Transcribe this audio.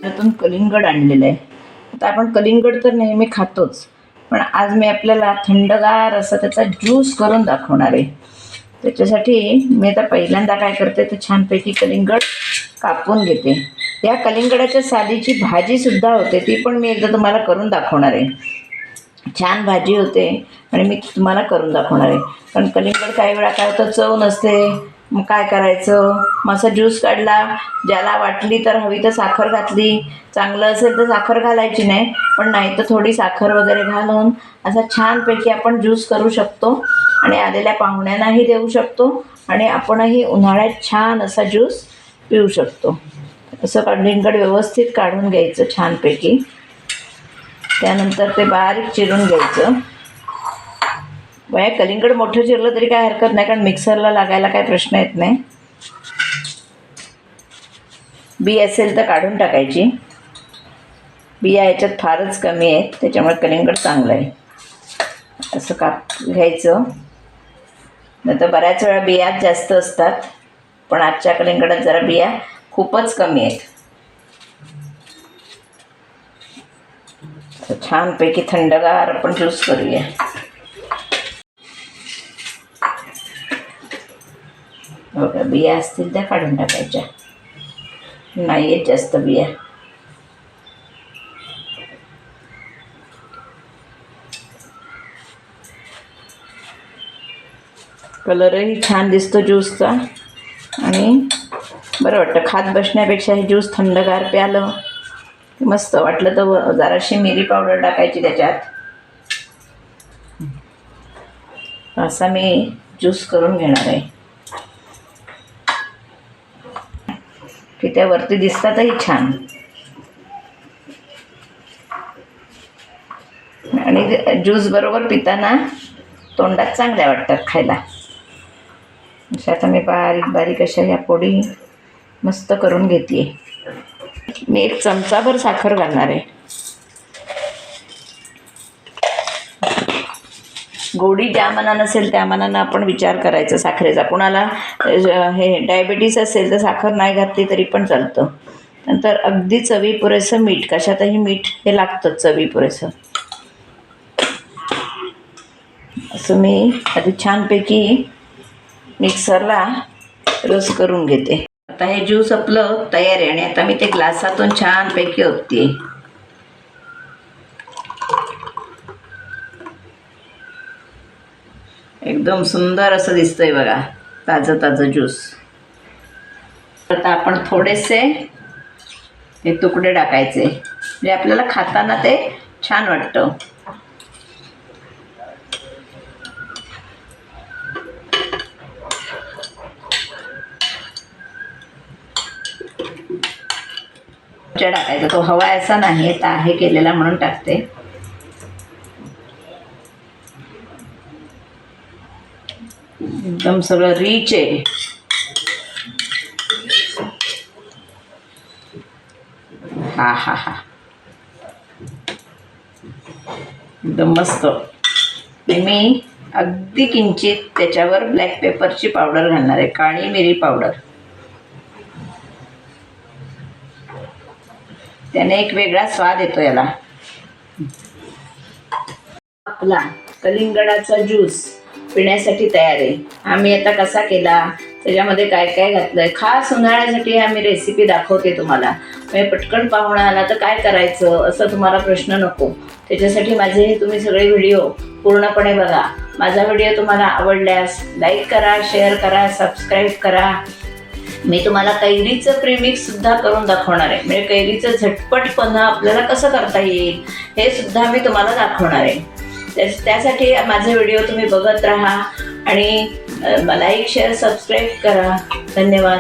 त्यातून कलिंगड आणलेलं आहे. आता आपण कलिंगड तर नेहमी खातोच, पण आज मी आपल्याला थंडगार असं त्याचा ज्यूस करून दाखवणार आहे. त्याच्यासाठी मी आता पहिल्यांदा काय करते तर छानपैकी कलिंगड कापून घेते. या कलिंगडाच्या सालीची भाजीसुद्धा होते, ती पण मी एकदा तुम्हाला करून दाखवणार आहे. छान भाजी होते आणि मी तुम्हाला करून दाखवणार आहे. कारण कलिंगड काही वेळा काय होतं, चव नसते, मग काय करायचं, मग असा ज्यूस काढला, ज्याला वाटली तर हवी तर साखर घातली, चांगलं असेल तर साखर घालायची नाही, पण नाही तर थोडी साखर वगैरे घालून असा छानपैकी आपण ज्यूस करू शकतो आणि आलेल्या पाहुण्यांनाही देऊ शकतो आणि आपणही उन्हाळ्यात छान असा ज्यूस पिऊ शकतो. असं कलिंगड व्यवस्थित काढून घ्यायचं छानपैकी. त्यानंतर ते बारीक चिरून घ्यायचं. कलिंगड मोठं चिरलं तरी काय हरकत नाही, कारण मिक्सरला लागायला काय प्रश्न येत नाही. बी असेल तर काढून टाकायची. बिया याच्यात फारच कमी आहेत, त्याच्यामुळे कलिंगड चांगलं आहे. असं काप घ्यायचं. नंतर बऱ्याच वेळा बियाच जास्त असतात, पण आजच्या कलिंगडात जरा बिया खूपच कमी आहेत. छानपैकी थंडगार आपण ज्यूस करूया. बघा, बिया असतील त्या काढून टाकायच्या, नाही आहेत जास्त बिया. कलरही छान दिसतो ज्यूसचा आणि बरं वाटतं. खात बसण्यापेक्षा हे ज्यूस थंडगार प्यालं मस्त वाटलं तर जराशी मिरी पावडर टाकायची त्याच्यात. असा मी ज्यूस करून घेणार आहे की त्यावरती दिसतातही छान आणि ज्यूस बरोबर पिताना तोंडात चांगल्या वाटतात खायला. अशा आता मी बारीक बारीक अशा ह्या पोळी मस्त करून घेते. मी 1 चमचाभर साखर घालणार आहे. गोडी ज्या मनानं असेल त्या मनानं आपण विचार करायचा साखरेचा. कुणाला हे डायबिटीस असेल तर साखर नाही घातली तरी पण चालतं. नंतर अगदी चवी पुरेसं मीठ, कशातही मीठ हे लागतंच चवी पुरेसं. असं मी आधी छानपैकी मिक्सरला रस करून घेते. आता हे ज्यूस आपलं तयार आहे आणि आता मी ते ग्लासातून छानपैकी ओतते. एकदम सुंदर असं दिसतंय बघा, ताजं ताजं ज्यूस. आता आपण थोडेसे हे तुकडे टाकायचे, म्हणजे आपल्याला खाताना ते छान वाटतं. टाकायचा, तो हवा असा नाही, तर आहे केलेला म्हणून टाकते. एकदम सगळं रिच आहे. हा हा हा, एकदम मस्त. मी अगदी किंचित त्याच्यावर ब्लॅक पेपरची पावडर घालणार आहे, काळी मिरी पावडर. त्याने एक वेगळा स्वाद येतो याला. आपला कलिंगडाचा ज्यूस पिण्यासाठी तयार आहे. आम्ही आता कसा केला, त्याच्यामध्ये काय काय घातलंय, खास उन्हाळ्यासाठी आम्ही रेसिपी दाखवते तुम्हाला. म्हणजे पटकन पाहुणा आला तर काय करायचं असं तुम्हाला प्रश्न नको. त्याच्यासाठी माझे तुम्ही सगळे व्हिडिओ पूर्णपणे बघा. माझा व्हिडिओ तुम्हाला आवडल्यास लाईक करा, शेअर करा, सबस्क्राईब करा. मी तुम्हाला कैरीचं प्रीमिक्ससुद्धा करून दाखवणार आहे. म्हणजे कैरीचं झटपटपणा आपल्याला कसं करता येईल हे सुद्धा मी तुम्हाला दाखवणार आहे. त्यासाठी माझे व्हिडिओ तुम्ही बघत राहा आणि लाईक शेअर सबस्क्राईब करा. धन्यवाद.